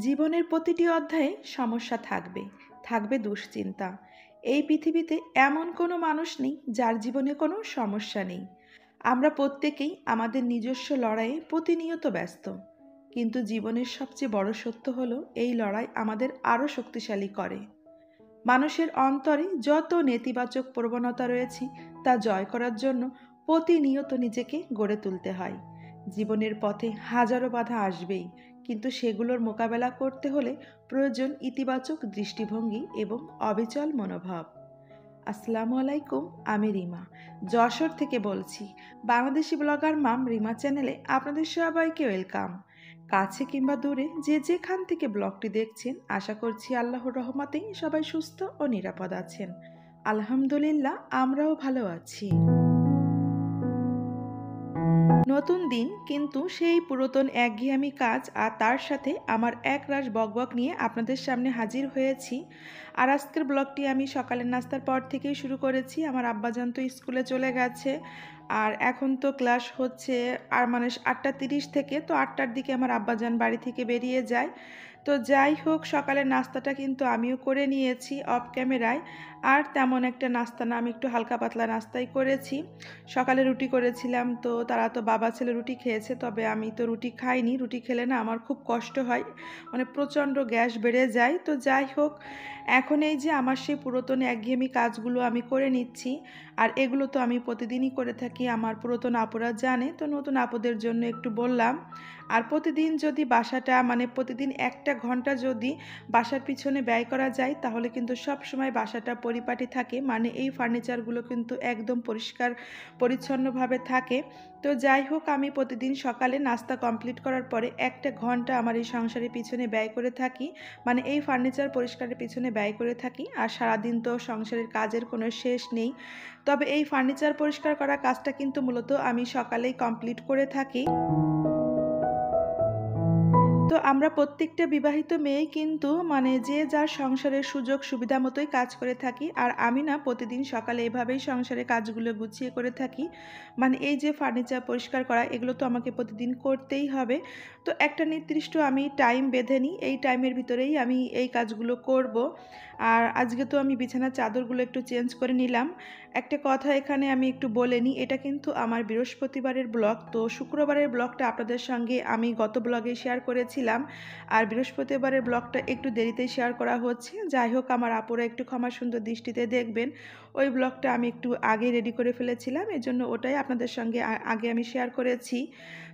জীবনের প্রতিটি অধ্যায়ে সমস্যা থাকবে, থাকবে দুশ্চিন্তা। এই পৃথিবীতে এমন কোনো মানুষ নেই যার জীবনে কোনো সমস্যা নেই। আমরা প্রত্যেকেই আমাদের নিজস্ব লড়াইয়ে প্রতিনিয়ত ব্যস্ত। কিন্তু জীবনের সবচেয়ে বড় সত্য হলো এই লড়াই আমাদের আরও শক্তিশালী করে। মানুষের অন্তরে যত নেতিবাচক প্রবণতা রয়েছে তা জয় করার জন্য প্রতিনিয়ত নিজেকে গড়ে তুলতে হয়। জীবনের পথে হাজারো বাধা আসবেই, কিন্তু সেগুলোর মোকাবেলা করতে হলে প্রয়োজন ইতিবাচক দৃষ্টিভঙ্গি এবং অবিচল মনোভাব। আসসালামু আলাইকুম, আমি রিমা যশোর থেকে বলছি। বাংলাদেশি ব্লগার মাম রিমা চ্যানেলে আপনাদের সবাইকে ওয়েলকাম। কাছে কিংবা দূরে যে যেখান থেকে ব্লগটি দেখছেন, আশা করছি আল্লাহর রহমতেই সবাই সুস্থ ও নিরাপদ আছেন। আলহামদুলিল্লাহ, আমরাও ভালো আছি। নতুন দিন, কিন্তু সেই পুরাতন একঘেয়েমি কাজ আর তার সাথে আমার একরাশ বকবক নিয়ে আপনাদের সামনে হাজির হয়েছি। আর আজকের ব্লগটি আমি সকালের নাস্তার পর থেকেই শুরু করেছি। আমার আব্বাজান তো স্কুলে চলে গেছে, আর এখন তো ক্লাস হচ্ছে আর মানে 8:30 থেকে, তো 8টার দিকে আমার আব্বাজান বাড়ি থেকে বেরিয়ে যায়। তো যাই হোক, সকালের নাস্তাটা কিন্তু আমিও করে নিয়েছি অফ ক্যামেরায়। আর তেমন একটা নাস্তা না, আমি একটু হালকা পাতলা নাস্তাই করেছি। সকালে রুটি করেছিলাম, তো তারা তো বাবা ছেলে রুটি খেয়েছে, তবে আমি তো রুটি খাইনি। রুটি খেলে না আমার খুব কষ্ট হয়, মানে প্রচণ্ড গ্যাস বেড়ে যায়। তো যাই হোক, এখন এই যে আমার সেই পুরাতন একঘেয়েমি কাজগুলো আমি করে নিচ্ছি। আর এগুলো তো আমি প্রতিদিনই করে থাকি, আমার পুরাতন আপুরা জানে, তো নতুন আপুদের জন্য একটু বললাম। আর প্রতিদিন যদি বাসাটা মানে প্রতিদিন 1 ঘন্টা যদি বাসার পিছনে ব্যয় করা যায়, তাহলে কিন্তু সব সময় বাসাটা পরিপাটি থাকে, মানে এই ফার্নিচারগুলো কিন্তু একদম পরিষ্কার পরিচ্ছন্নভাবে থাকে। তো যাই হোক, আমি প্রতিদিন সকালে নাস্তা কমপ্লিট করার পরে 1 ঘন্টা আমার এই সংসারের পিছনে ব্যয় করে থাকি, মানে এই ফার্নিচার পরিষ্কারের পিছনে ব্যয় করে থাকি। আর সারাদিন তো সংসারের কাজের কোনো শেষ নেই, তবে এই ফার্নিচার পরিষ্কার করা কাজটা কিন্তু মূলত আমি সকালেই কমপ্লিট করে থাকি। তো আমরা প্রত্যেকটা বিবাহিত মেয়েই কিন্তু মানে যে যার সংসারের সুযোগ সুবিধা মতোই কাজ করে থাকি। আর আমি না প্রতিদিন সকালে এভাবেই সংসারের কাজগুলো গুছিয়ে করে থাকি। মানে এই যে ফার্নিচার পরিষ্কার করা, এগুলো তো আমাকে প্রতিদিন করতেই হবে। তো একটা নির্দিষ্ট আমি টাইম বেঁধে নিই, এই টাইমের ভিতরেই আমি এই কাজগুলো করব। আর আজকে তো আমি বিছানার চাদরগুলো একটু চেঞ্জ করে নিলাম। একটা কথা এখানে আমি একটু বলে নিই, এটা কিন্তু আমার বৃহস্পতিবারের ব্লগ। তো শুক্রবারের ব্লগটা আপনাদের সঙ্গে আমি গত ব্লগে শেয়ার করেছিলাম, আর বৃহস্পতিবারের ব্লগটা একটু দেরিতে শেয়ার করা হচ্ছে। যাই হোক, আমার আপুরা একটু ক্ষমা সুন্দর দৃষ্টিতে দেখবেন। ওই ব্লগটা আমি একটু আগে রেডি করে ফেলেছিলাম, এজন্য ওটাই আপনাদের সঙ্গে আগে আমি শেয়ার করেছি।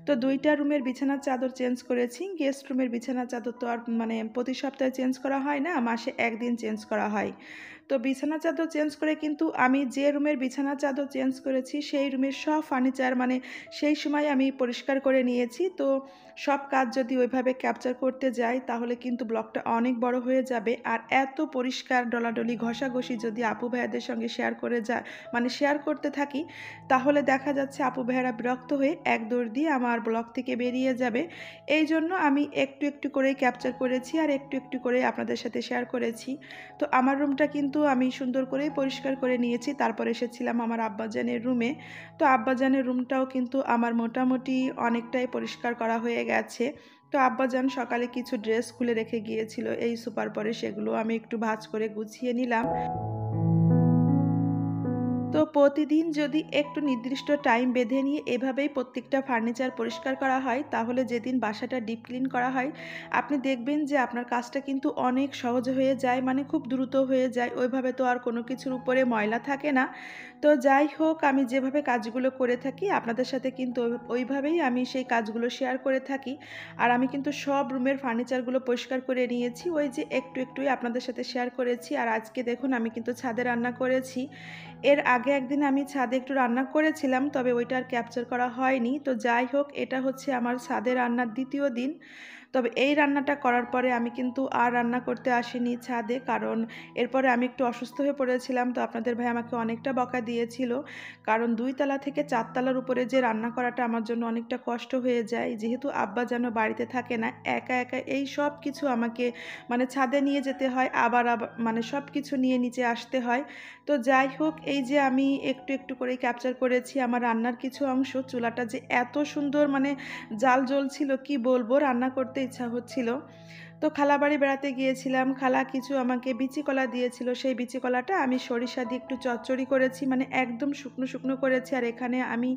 তো 2টা রুমের বিছানার চাদর চেঞ্জ করেছি। গেস্ট রুমের বিছানার চাদর তো আর মানে প্রতি সপ্তাহে চেঞ্জ করা হয় না, মাসে 1 দিন চেঞ্জ করা হয়। তো বিছানার চাদর চেঞ্জ করে কিন্তু আমি যে রুমের বিছানার চাদর চেঞ্জ করেছি সেই রুমের সব ফার্নিচার মানে সেই সময় আমি পরিষ্কার করে নিয়েছি। তো সব কাজ যদি ওইভাবে ক্যাপচার করতে যাই, তাহলে কিন্তু ব্লগটা অনেক বড় হয়ে যাবে। আর এত পরিষ্কার ডলাডলি ঘষাঘষি যদি আপু ভাইয়াদের সঙ্গে শেয়ার করে মানে শেয়ার করতে থাকি, তাহলে দেখা যাচ্ছে আপু ভাইয়ারা বিরক্ত হয়ে এক দৌড় দিয়ে আমার ব্লগ থেকে বেরিয়ে যাবে। এই জন্য আমি একটু একটু করেই ক্যাপচার করেছি আর একটু একটু করে আপনাদের সাথে শেয়ার করেছি। তো আমার রুমটা কিন্তু আমি সুন্দর করেই পরিষ্কার করে নিয়েছি। তারপর এসেছিলাম আমার আব্বাজানের রুমে। তো আব্বাজানের রুমটাও কিন্তু আমার মোটামুটি অনেকটাই পরিষ্কার করা হয়ে গেছে। তো আব্বাজান সকালে কিছু ড্রেস খুলে রেখে গিয়েছিল এই সোফার পরে, সেগুলো আমি একটু ভাঁজ করে গুছিয়ে নিলাম। তো প্রতিদিন যদি একটু নির্দিষ্ট টাইম বেঁধে নিয়ে এভাবেই প্রত্যেকটা ফার্নিচার পরিষ্কার করা হয়, তাহলে যেদিন বাসাটা ডিপ ক্লিন করা হয়, আপনি দেখবেন যে আপনার কাজটা কিন্তু অনেক সহজ হয়ে যায়, মানে খুব দ্রুত হয়ে যায়। ওইভাবে তো আর কোনো কিছুর উপরে ময়লা থাকে না। তো যাই হোক, আমি যেভাবে কাজগুলো করে থাকি আপনাদের সাথে কিন্তু ওইভাবেই আমি সেই কাজগুলো শেয়ার করে থাকি। আর আমি কিন্তু সব রুমের ফার্নিচারগুলো পরিষ্কার করে নিয়েছি, ওই যে একটু একটুই আপনাদের সাথে শেয়ার করেছি। আর আজকে দেখুন, আমি কিন্তু ছাদে রান্না করেছি। এর আগে একদিন আমি ছাদে একটু রান্না করেছিলাম, তবে ওইটা আর ক্যাপচার করা হয়নি। তো যাই হোক, এটা হচ্ছে আমার ছাদে রান্নার দ্বিতীয় দিন। তবে এই রান্নাটা করার পরে আমি কিন্তু আর রান্না করতে আসিনি ছাদে, কারণ এরপরে আমি একটু অসুস্থ হয়ে পড়েছিলাম। তো আপনাদের ভাই আমাকে অনেকটা বকা দিয়েছিল, কারণ 2 তলা থেকে 4 তলার উপরে যে রান্না করাটা আমার জন্য অনেকটা কষ্ট হয়ে যায়। যেহেতু আব্বা যেন বাড়িতে থাকে না, একা একা এই সব কিছু আমাকে মানে ছাদে নিয়ে যেতে হয়, আবার মানে সব কিছু নিয়ে নিচে আসতে হয়। তো যাই হোক, এই যে আমি একটু একটু করে ক্যাপচার করেছি আমার রান্নার কিছু অংশ। চুলাটা যে এত সুন্দর মানে জাল জ্বলছিল কি বলবো, রান্না করতে ইচ্ছা হচ্ছিল। তো খালাবাড়ি বেড়াতে গিয়েছিলাম, খালা কিছু আমাকে বিচি কলা দিয়েছিল, সেই বিচি কলাটা আমি সরিষা দিয়ে একটু চচ্চড়ি করেছি, মানে একদম শুকনো শুকনো করেছি। আর এখানে আমি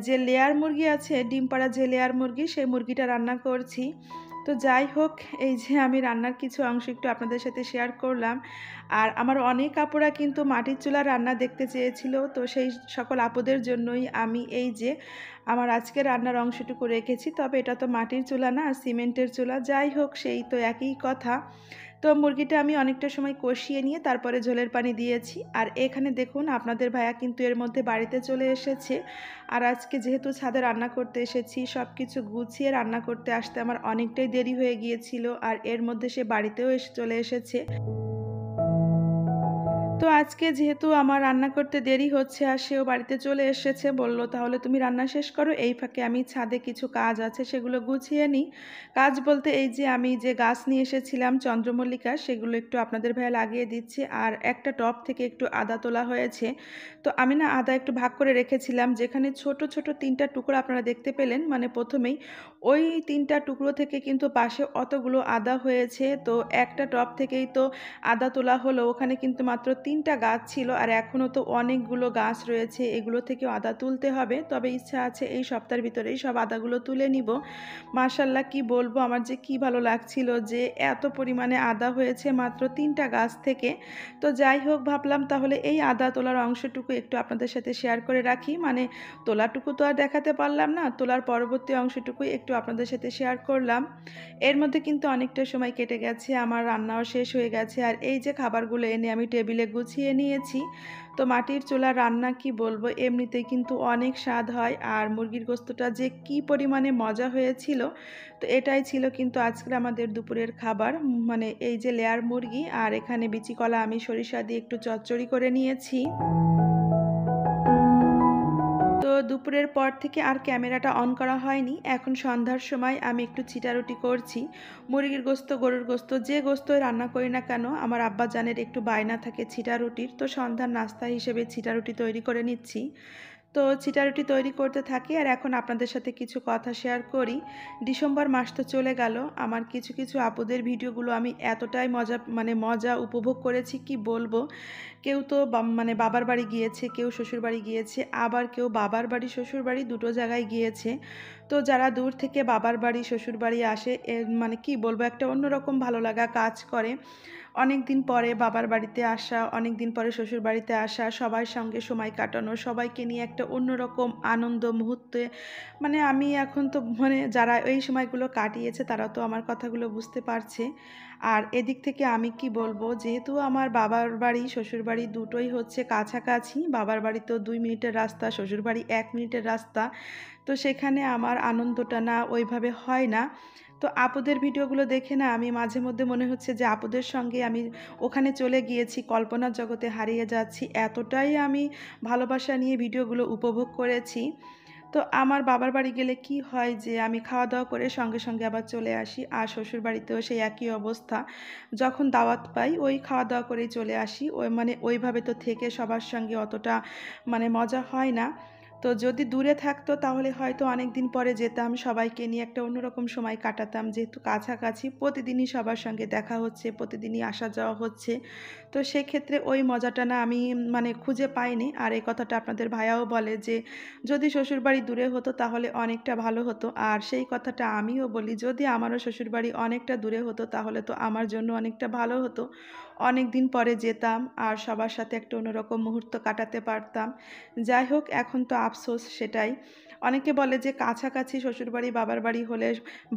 যে লেয়ার মুরগি আছে, ডিম পাড়া যে লেয়ার মুরগি, সেই মুরগিটা রান্না করছি। তো যাই হোক, এই যে আমি রান্নার কিছু অংশ একটু আপনাদের সাথে শেয়ার করলাম। আর আমার অনেক আপুরা কিন্তু মাটির চুলার রান্না দেখতে চেয়েছিল, তো সেই সকল আপুদের জন্যই আমি এই যে আমার আজকে রান্নার অংশটুকু রেখেছি। তবে এটা তো মাটির চুলা না, সিমেন্টের চুলা। যাই হোক, সেই তো একই কথা। তো মুরগিটা আমি অনেকটা সময় কষিয়ে নিয়ে তারপরে ঝোলের পানি দিয়েছি। আর এখানে দেখুন আপনাদের ভাইয়া কিন্তু এর মধ্যে বাড়িতে চলে এসেছে। আর আজকে যেহেতু ছাদে রান্না করতে এসেছি, সব কিছু গুছিয়ে রান্না করতে আসতে আমার অনেকটাই দেরি হয়ে গিয়েছিল। আর এর মধ্যে সে বাড়িতেও চলে এসেছে। তো আজকে যেহেতু আমার রান্না করতে দেরি হচ্ছে আর সেও বাড়িতে চলে এসেছে, বলল তাহলে তুমি রান্না শেষ করো, এই ফাঁকে আমি ছাদে কিছু কাজ আছে সেগুলো গুছিয়ে নিই। কাজ বলতে এই যে আমি যে গাছ নিয়ে এসেছিলাম চন্দ্রমল্লিকা, সেগুলো একটু আপনাদের ভাইয়া লাগিয়ে দিচ্ছে। আর একটা টব থেকে একটু আদা তোলা হয়েছে। তো আমি না আদা একটু ভাগ করে রেখেছিলাম, যেখানে ছোট ছোট 3টা টুকরো আপনারা দেখতে পেলেন, মানে প্রথমেই ওই 3টা টুকরো থেকে কিন্তু পাশে অতগুলো আদা হয়েছে। তো একটা টব থেকেই তো আদা তোলা হলো, ওখানে কিন্তু মাত্র 3টা গাছ ছিল। আর এখনও তো অনেকগুলো গাছ রয়েছে, এগুলো থেকেও আদা তুলতে হবে। তবে ইচ্ছা আছে এই সপ্তাহের ভিতরেই সব আদাগুলো তুলে নিব। মাশাআল্লাহ, কি বলবো, আমার যে কি ভালো লাগছিল যে এত পরিমাণে আদা হয়েছে মাত্র 3টা গাছ থেকে। তো যাই হোক, ভাবলাম তাহলে এই আদা তোলার অংশটুকু একটু আপনাদের সাথে শেয়ার করে রাখি। মানে তোলাটুকু তো আর দেখাতে পারলাম না, তোলার পরবর্তী অংশটুকুই একটু আপনাদের সাথে শেয়ার করলাম। এর মধ্যে কিন্তু অনেকটা সময় কেটে গেছে, আমার রান্নাও শেষ হয়ে গেছে। আর এই যে খাবারগুলো এনে আমি টেবিলে গুছিয়ে নিয়েছি। তো মাটির চুলার রান্না কি বলবো, এমনিতেই কিন্তু অনেক স্বাদ হয়। আর মুরগির গোস্তটা যে কি পরিমাণে মজা হয়েছিল, তো এটাই ছিল কিন্তু আজকে আমাদের দুপুরের খাবার। মানে এই যে লেয়ার মুরগি, আর এখানে বিচি কলা আমি সরিষা দিয়ে একটু চচ্চড়ি করে নিয়েছি। তো দুপুরের পর থেকে আর ক্যামেরাটা অন করা হয়নি। এখন সন্ধ্যার সময় আমি একটু ছিটারুটি করছি। মুরগির গোস্ত, গরুর গোস্ত, যে গোস্তই রান্না করি না কেন, আমার আব্বাজানের একটু বায়না থাকে ছিটারুটির। তো সন্ধ্যার নাস্তা হিসেবে ছিটারুটি তৈরি করে নিচ্ছি। তো ছিটারুটি তৈরি করতে থাকি। আর এখন আপনাদের সাথে কিছু কথা শেয়ার করি। ডিসেম্বর মাস তো চলে গেল। আমার কিছু কিছু আপুদের ভিডিওগুলো আমি এতটাই মজা উপভোগ করেছি, কি বলবো। কেউ তো মানে বাবার বাড়ি গিয়েছে, কেউ শ্বশুর বাড়ি গিয়েছে, আবার কেউ বাবার বাড়ি শ্বশুর বাড়ি দুটো জায়গায় গিয়েছে। তো যারা দূর থেকে বাবার বাড়ি শ্বশুর বাড়ি আসে, মানে কি বলবো, একটা অন্যরকম ভালো লাগা কাজ করে। অনেক দিন পরে বাবার বাড়িতে আসা, অনেক দিন পরে শ্বশুর বাড়িতে আসা, সবার সঙ্গে সময় কাটানো, সবাইকে নিয়ে একটা অন্যরকম আনন্দ মুহূর্তে। মানে আমি এখন তো মানে যারা এই সময়গুলো কাটিয়েছে তারা তো আমার কথাগুলো বুঝতে পারছে। আর এদিক থেকে আমি কি বলবো, যেহেতু আমার বাবার বাড়ি শ্বশুর বাড়ি দুটোই হচ্ছে কাছাকাছি, বাবার বাড়ি তো 2 মিনিটের রাস্তা, শ্বশুর বাড়ি 1 মিনিটের রাস্তা। তো সেখানে আমার আনন্দটা না ওইভাবে হয় না। তো আপুদের ভিডিওগুলো দেখে না আমি মাঝে মধ্যে মনে হচ্ছে যে আপুদের সঙ্গে আমি ওখানে চলে গিয়েছি, কল্পনার জগতে হারিয়ে যাচ্ছি। এতটাই আমি ভালোবাসা নিয়ে ভিডিওগুলো উপভোগ করেছি। তো আমার বাবার বাড়ি গেলে কি হয় যে আমি খাওয়া দাওয়া করে সঙ্গে সঙ্গে আবার চলে আসি। আর শ্বশুর বাড়িতেও সেই একই অবস্থা। যখন দাওয়াত পাই ওই খাওয়া দাওয়া করেই চলে আসি। মানে ওইভাবে তো থেকে সবার সঙ্গে অতটা মানে মজা হয় না। তো যদি দূরে থাকতো তাহলে হয়তো অনেক দিন পরে যেতাম, সবাইকে নিয়ে একটা অন্যরকম সময় কাটাতাম। যেহেতু কাছাকাছি প্রতিদিনই সবার সঙ্গে দেখা হচ্ছে, প্রতিদিনই আসা যাওয়া হচ্ছে। তো সেক্ষেত্রে ওই মজাটা না আমি মানে খুঁজে পাইনি। আর এই কথাটা আপনাদের ভাইয়াও বলে যে যদি শ্বশুরবাড়ি দূরে হতো তাহলে অনেকটা ভালো হতো। আর সেই কথাটা আমিও বলি, যদি আমারও শ্বশুরবাড়ি অনেকটা দূরে হতো তাহলে তো আমার জন্য অনেকটা ভালো হতো। অনেক দিন পরে যেতাম আর সবার সাথে একটা অন্যরকম মুহূর্ত কাটাতে পারতাম। যাই হোক, এখন তো আফসোস সেটাই। অনেকে বলে যে কাছাকাছি শ্বশুরবাড়ি বাবার বাড়ি হলে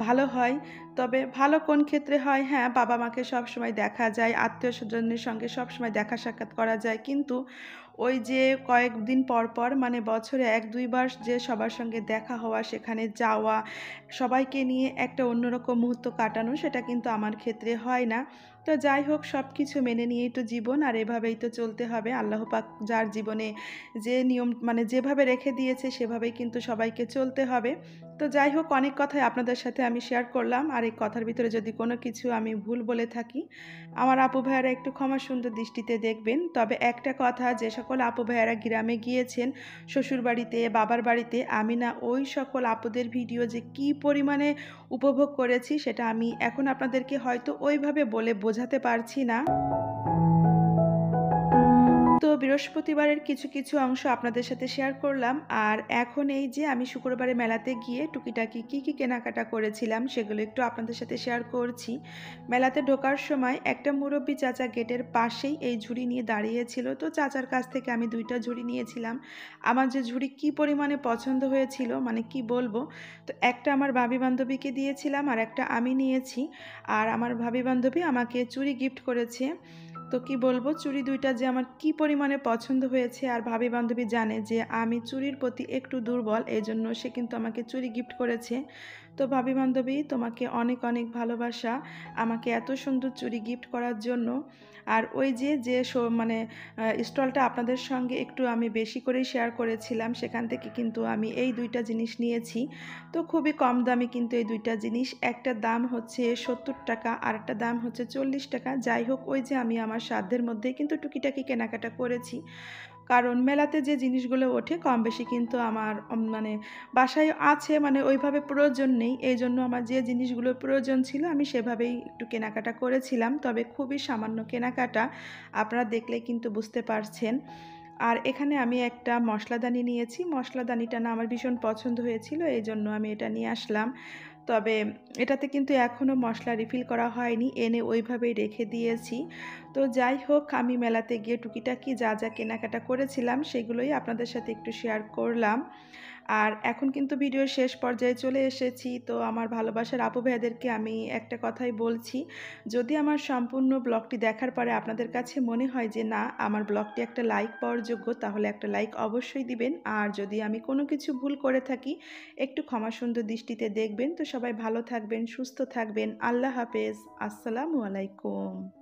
ভালো হয়। তবে ভালো কোন ক্ষেত্রে হয়, হ্যাঁ, বাবা মাকে সবসময় দেখা যায়, আত্মীয় স্বজনের সঙ্গে সবসময় দেখা সাক্ষাৎ করা যায়। কিন্তু ওই যে কয়েকদিন পর পর মানে বছরে 1-2 বার যে সবার সঙ্গে দেখা হওয়া, সেখানে যাওয়া, সবাইকে নিয়ে একটা অন্যরকম মুহূর্ত কাটানো, সেটা কিন্তু আমার ক্ষেত্রে হয় না। তো যাই হোক, সব কিছু মেনে নিয়েই তো জীবন, আর এভাবেই তো চলতে হবে। আল্লাহ পাক যার জীবনে যে নিয়ম মানে যেভাবে রেখে দিয়েছে সেভাবেই কিন্তু সবাইকে চলতে হবে। তো যাই হোক, অনেক কথাই আপনাদের সাথে আমি শেয়ার করলাম। আর এই কথার ভিতরে যদি কোনো কিছু আমি ভুল বলে থাকি, আমার আপু ভাইয়ারা একটু ক্ষমা সুন্দর দৃষ্টিতে দেখবেন। তবে একটা কথা, যে সকল আপু ভাইয়ারা গ্রামে গিয়েছেন শ্বশুরবাড়িতে, বাবার বাড়িতে, আমি না ওই সকল আপুদের ভিডিও যে কী পরিমাণে উপভোগ করেছি সেটা আমি এখন আপনাদেরকে হয়তো ওইভাবে বলে বোঝাতে পারছি না। তো বৃহস্পতিবারের কিছু অংশ আপনাদের সাথে শেয়ার করলাম। আর এখন এই যে আমি শুক্রবারে মেলাতে গিয়ে টুকিটাকি কি কেনাকাটা করেছিলাম সেগুলো একটু আপনাদের সাথে শেয়ার করছি। মেলাতে ঢোকার সময় একটা মুরব্বি চাচা গেটের পাশেই এই ঝুড়ি নিয়ে দাঁড়িয়েছিল। তো চাচার কাছ থেকে আমি ২ টা ঝুড়ি নিয়েছিলাম। আমার যে ঝুড়ি কি পরিমাণে পছন্দ হয়েছিল মানে কি বলবো। তো একটা আমার ভাবি বান্ধবীকে দিয়েছিলাম আর একটা আমি নিয়েছি। আর আমার ভাবি বান্ধবী আমাকে চুড়ি গিফট করেছে। তো কি বলবো, চুড়ি ২ টা যে আমার কি পরিমাণে পছন্দ হয়েছে, আর ভাবি বান্ধবী জানে যে আমি চুড়ির প্রতি একটু দুর্বল, এজন্য সে কিন্তু আমাকে চুড়ি গিফট করেছে। তো ভাবি বান্ধবী, তোমাকে অনেক ভালোবাসা আমাকে এত সুন্দর চুড়ি গিফট করার জন্য। আর ওই যে মানে স্টলটা আপনাদের সঙ্গে একটু আমি বেশি করেই শেয়ার করেছিলাম, সেখান থেকে কিন্তু আমি এই ২ টা জিনিস নিয়েছি। তো খুবই কম দামে কিন্তু এই ২ টা জিনিস, একটার দাম হচ্ছে ৭০ টাকা আর একটার দাম হচ্ছে ৪০ টাকা। যাই হোক, ওই যে আমি আমার সাধ্যের মধ্যেই কিন্তু টুকিটাকি কেনাকাটা করেছি। কারণ মেলাতে যে জিনিসগুলো ওঠে কম বেশি কিন্তু আমার মানে বাসায় আছে, মানে ওইভাবে প্রয়োজন নেই। এইজন্য আমার যে জিনিসগুলোর প্রয়োজন ছিল আমি সেভাবেই একটু কেনাকাটা করেছিলাম। তবে খুবই সামান্য কেনাকাটা, আপনারা দেখলেই কিন্তু বুঝতে পারছেন। আর এখানে আমি একটা মশলাদানি নিয়েছি। মশলাদানিটা না আমার ভীষণ পছন্দ হয়েছিল, এইজন্য আমি এটা নিয়ে আসলাম। তবে এটাতে কিন্তু এখনও মশলা রিফিল করা হয়নি, এনে ওইভাবেই রেখে দিয়েছি। তো যাই হোক, আমি মেলাতে গিয়ে টুকিটাকি যা কেনাকাটা করেছিলাম সেগুলোই আপনাদের সাথে একটু শেয়ার করলাম। আর এখন কিন্তু ভিডিওর শেষ পর্যায়ে চলে এসেছি। তো আমার ভালোবাসার আপু ভাইয়াদেরকে আমি একটা কথাই বলছি, যদি আমার সম্পূর্ণ ব্লগটি দেখার পরে আপনাদের কাছে মনে হয় যে না, আমার ব্লগটি একটা লাইক পাওয়ার যোগ্য, তাহলে একটা লাইক অবশ্যই দিবেন। আর যদি আমি কোনো কিছু ভুল করে থাকি একটু ক্ষমা সুন্দর দৃষ্টিতে দেখবেন। তো সবাই ভালো থাকবেন, সুস্থ থাকবেন। আল্লাহ হাফেজ। আসসালামু আলাইকুম।